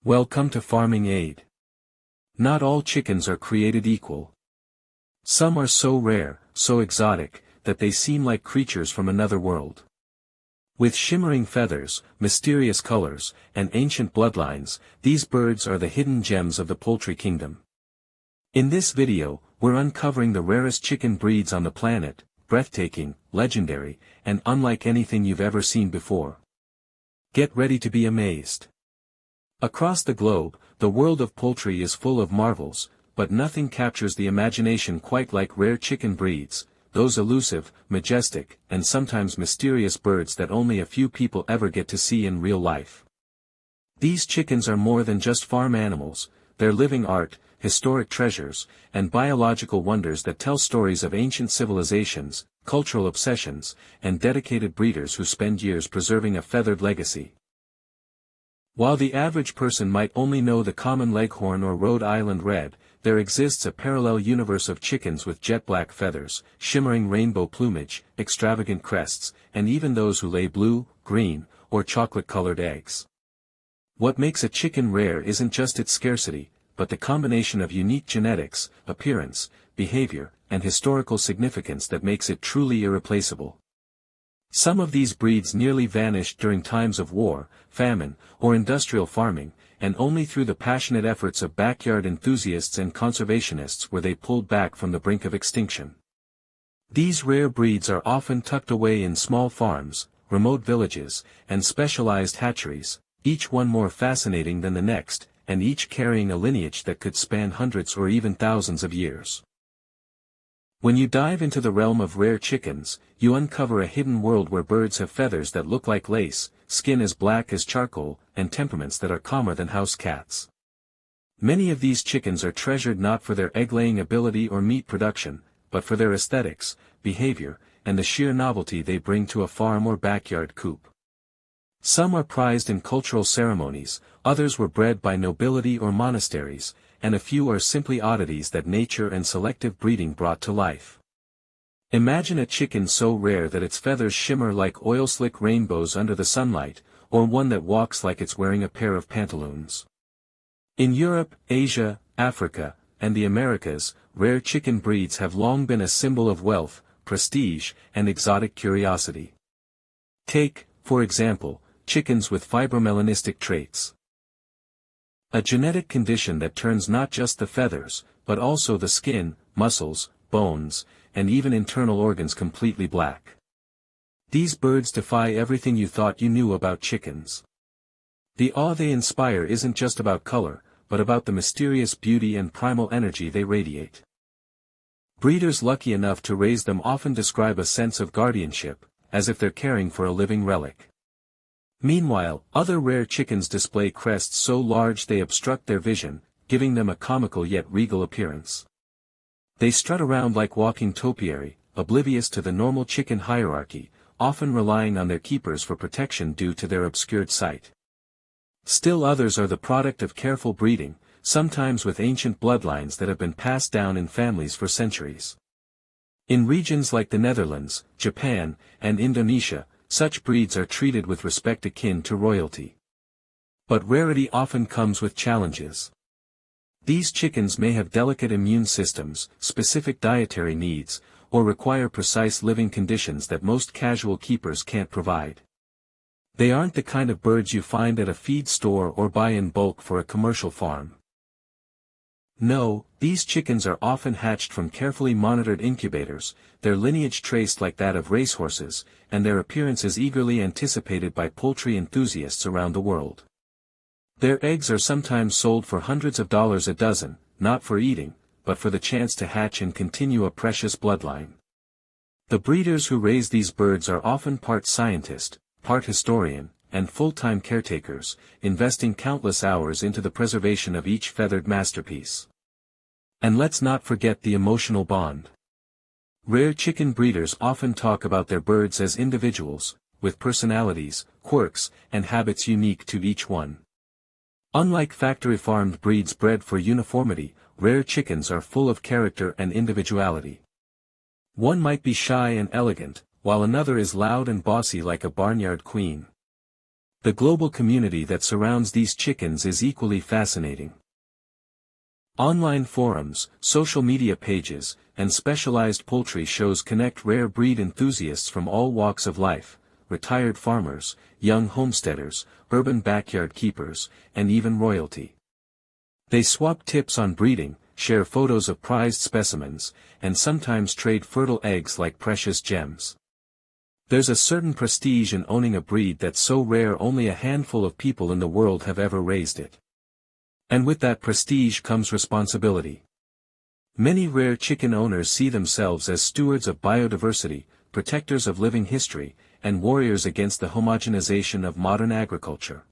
Welcome to Farming Aid. Not all chickens are created equal. Some are so rare, so exotic, that they seem like creatures from another world. With shimmering feathers, mysterious colors, and ancient bloodlines, these birds are the hidden gems of the poultry kingdom. In this video, we're uncovering the rarest chicken breeds on the planet, breathtaking, legendary, and unlike anything you've ever seen before. Get ready to be amazed. Across the globe, the world of poultry is full of marvels, but nothing captures the imagination quite like rare chicken breeds, those elusive, majestic, and sometimes mysterious birds that only a few people ever get to see in real life. These chickens are more than just farm animals, they're living art, historic treasures, and biological wonders that tell stories of ancient civilizations, cultural obsessions, and dedicated breeders who spend years preserving a feathered legacy. While the average person might only know the common leghorn or Rhode Island red, there exists a parallel universe of chickens with jet black feathers, shimmering rainbow plumage, extravagant crests, and even those who lay blue, green, or chocolate-colored eggs. What makes a chicken rare isn't just its scarcity, but the combination of unique genetics, appearance, behavior, and historical significance that makes it truly irreplaceable. Some of these breeds nearly vanished during times of war, famine, or industrial farming, and only through the passionate efforts of backyard enthusiasts and conservationists were they pulled back from the brink of extinction. These rare breeds are often tucked away in small farms, remote villages, and specialized hatcheries, each one more fascinating than the next, and each carrying a lineage that could span hundreds or even thousands of years. When you dive into the realm of rare chickens, you uncover a hidden world where birds have feathers that look like lace, skin as black as charcoal, and temperaments that are calmer than house cats. Many of these chickens are treasured not for their egg-laying ability or meat production, but for their aesthetics, behavior, and the sheer novelty they bring to a farm or backyard coop. Some are prized in cultural ceremonies, others were bred by nobility or monasteries, and a few are simply oddities that nature and selective breeding brought to life. Imagine a chicken so rare that its feathers shimmer like oil-slick rainbows under the sunlight, or one that walks like it's wearing a pair of pantaloons. In Europe, Asia, Africa, and the Americas, rare chicken breeds have long been a symbol of wealth, prestige, and exotic curiosity. Take, for example, chickens with fibromelanistic traits. A genetic condition that turns not just the feathers, but also the skin, muscles, bones, and even internal organs completely black. These birds defy everything you thought you knew about chickens. The awe they inspire isn't just about color, but about the mysterious beauty and primal energy they radiate. Breeders lucky enough to raise them often describe a sense of guardianship, as if they're caring for a living relic. Meanwhile, other rare chickens display crests so large they obstruct their vision, giving them a comical yet regal appearance. They strut around like walking topiary, oblivious to the normal chicken hierarchy, often relying on their keepers for protection due to their obscured sight. Still others are the product of careful breeding, sometimes with ancient bloodlines that have been passed down in families for centuries. In regions like the Netherlands, Japan, and Indonesia, such breeds are treated with respect akin to royalty. But rarity often comes with challenges. These chickens may have delicate immune systems, specific dietary needs, or require precise living conditions that most casual keepers can't provide. They aren't the kind of birds you find at a feed store or buy in bulk for a commercial farm. No, these chickens are often hatched from carefully monitored incubators, their lineage traced like that of racehorses, and their appearances eagerly anticipated by poultry enthusiasts around the world. Their eggs are sometimes sold for hundreds of dollars a dozen, not for eating, but for the chance to hatch and continue a precious bloodline. The breeders who raise these birds are often part scientist, part historian, and full-time caretakers, investing countless hours into the preservation of each feathered masterpiece. And let's not forget the emotional bond. Rare chicken breeders often talk about their birds as individuals, with personalities, quirks, and habits unique to each one. Unlike factory-farmed breeds bred for uniformity, rare chickens are full of character and individuality. One might be shy and elegant, while another is loud and bossy like a barnyard queen. The global community that surrounds these chickens is equally fascinating. Online forums, social media pages, and specialized poultry shows connect rare breed enthusiasts from all walks of life, retired farmers, young homesteaders, urban backyard keepers, and even royalty. They swap tips on breeding, share photos of prized specimens, and sometimes trade fertile eggs like precious gems. There's a certain prestige in owning a breed that's so rare only a handful of people in the world have ever raised it. And with that prestige comes responsibility. Many rare chicken owners see themselves as stewards of biodiversity, protectors of living history, and warriors against the homogenization of modern agriculture.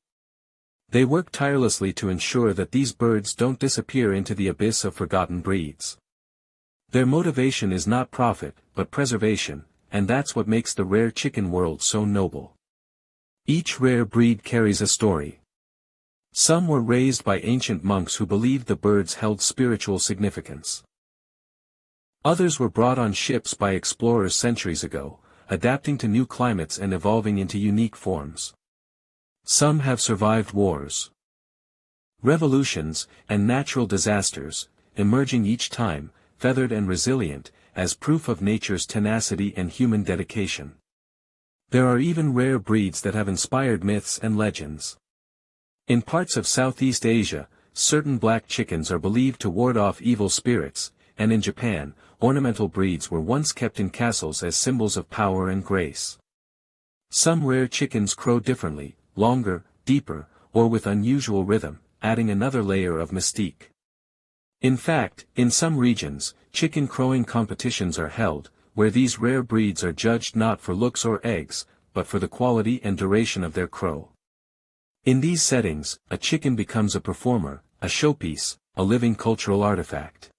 They work tirelessly to ensure that these birds don't disappear into the abyss of forgotten breeds. Their motivation is not profit, but preservation, and that's what makes the rare chicken world so noble. Each rare breed carries a story. Some were raised by ancient monks who believed the birds held spiritual significance. Others were brought on ships by explorers centuries ago, adapting to new climates and evolving into unique forms. Some have survived wars, revolutions, and natural disasters, emerging each time, feathered and resilient, as proof of nature's tenacity and human dedication. There are even rare breeds that have inspired myths and legends. In parts of Southeast Asia, certain black chickens are believed to ward off evil spirits, and in Japan, ornamental breeds were once kept in castles as symbols of power and grace. Some rare chickens crow differently, longer, deeper, or with unusual rhythm, adding another layer of mystique. In fact, in some regions, chicken crowing competitions are held, where these rare breeds are judged not for looks or eggs, but for the quality and duration of their crow. In these settings, a chicken becomes a performer, a showpiece, a living cultural artifact.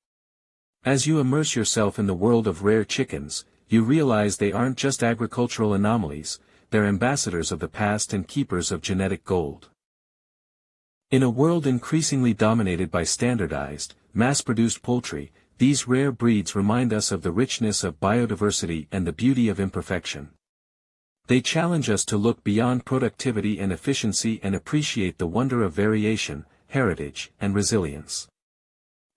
As you immerse yourself in the world of rare chickens, you realize they aren't just agricultural anomalies, they're ambassadors of the past and keepers of genetic gold. In a world increasingly dominated by standardized, mass-produced poultry, these rare breeds remind us of the richness of biodiversity and the beauty of imperfection. They challenge us to look beyond productivity and efficiency and appreciate the wonder of variation, heritage, and resilience.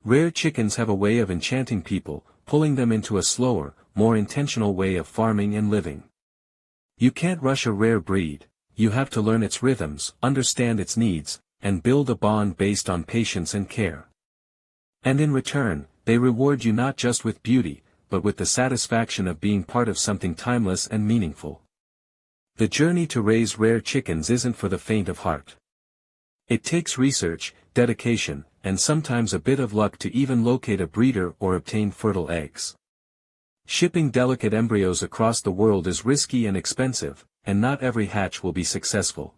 Rare chickens have a way of enchanting people, pulling them into a slower, more intentional way of farming and living. You can't rush a rare breed, you have to learn its rhythms, understand its needs, and build a bond based on patience and care. And in return, they reward you not just with beauty, but with the satisfaction of being part of something timeless and meaningful. The journey to raise rare chickens isn't for the faint of heart. It takes research, dedication, and sometimes a bit of luck to even locate a breeder or obtain fertile eggs. Shipping delicate embryos across the world is risky and expensive, and not every hatch will be successful.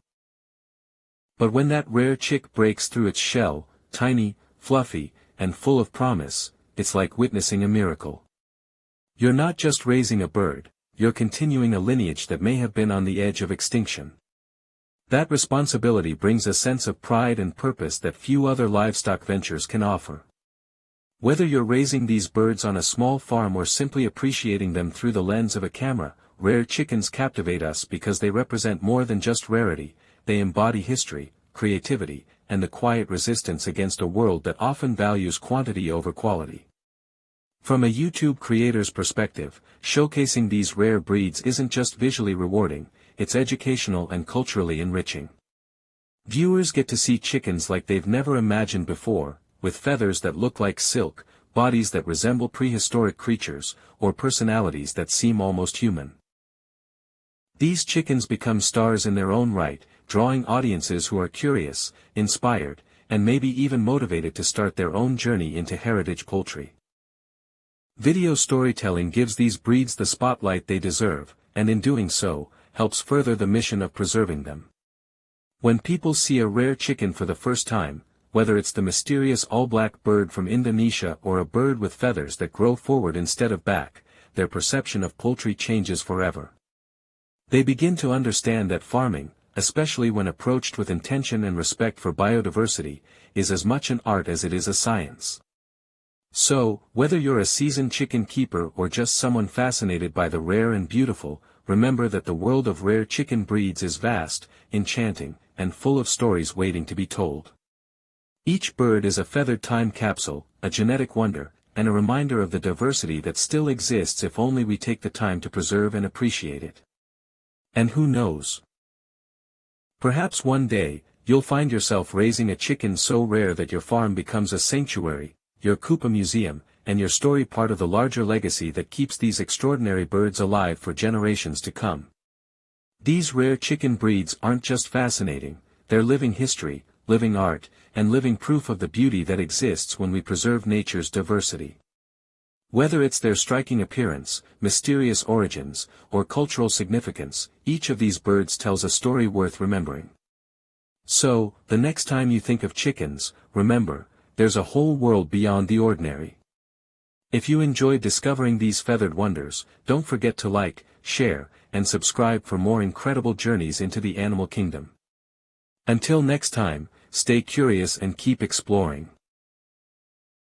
But when that rare chick breaks through its shell, tiny, fluffy, and full of promise, it's like witnessing a miracle. You're not just raising a bird, you're continuing a lineage that may have been on the edge of extinction. That responsibility brings a sense of pride and purpose that few other livestock ventures can offer. Whether you're raising these birds on a small farm or simply appreciating them through the lens of a camera, rare chickens captivate us because they represent more than just rarity, they embody history, creativity, and the quiet resistance against a world that often values quantity over quality. From a YouTube creator's perspective, showcasing these rare breeds isn't just visually rewarding, it's educational and culturally enriching. Viewers get to see chickens like they've never imagined before, with feathers that look like silk, bodies that resemble prehistoric creatures, or personalities that seem almost human. These chickens become stars in their own right, drawing audiences who are curious, inspired, and maybe even motivated to start their own journey into heritage poultry. Video storytelling gives these breeds the spotlight they deserve, and in doing so, helps further the mission of preserving them. When people see a rare chicken for the first time, whether it's the mysterious all-black bird from Indonesia or a bird with feathers that grow forward instead of back, their perception of poultry changes forever. They begin to understand that farming, especially when approached with intention and respect for biodiversity, is as much an art as it is a science. So, whether you're a seasoned chicken keeper or just someone fascinated by the rare and beautiful, remember that the world of rare chicken breeds is vast, enchanting, and full of stories waiting to be told. Each bird is a feathered time capsule, a genetic wonder, and a reminder of the diversity that still exists if only we take the time to preserve and appreciate it. And who knows? Perhaps one day, you'll find yourself raising a chicken so rare that your farm becomes a sanctuary, your coop a museum, and your story part of the larger legacy that keeps these extraordinary birds alive for generations to come. These rare chicken breeds aren't just fascinating, they're living history, living art, and living proof of the beauty that exists when we preserve nature's diversity. Whether it's their striking appearance, mysterious origins, or cultural significance, each of these birds tells a story worth remembering. So, the next time you think of chickens, remember, there's a whole world beyond the ordinary. If you enjoyed discovering these feathered wonders, don't forget to like, share, and subscribe for more incredible journeys into the animal kingdom. Until next time, stay curious and keep exploring.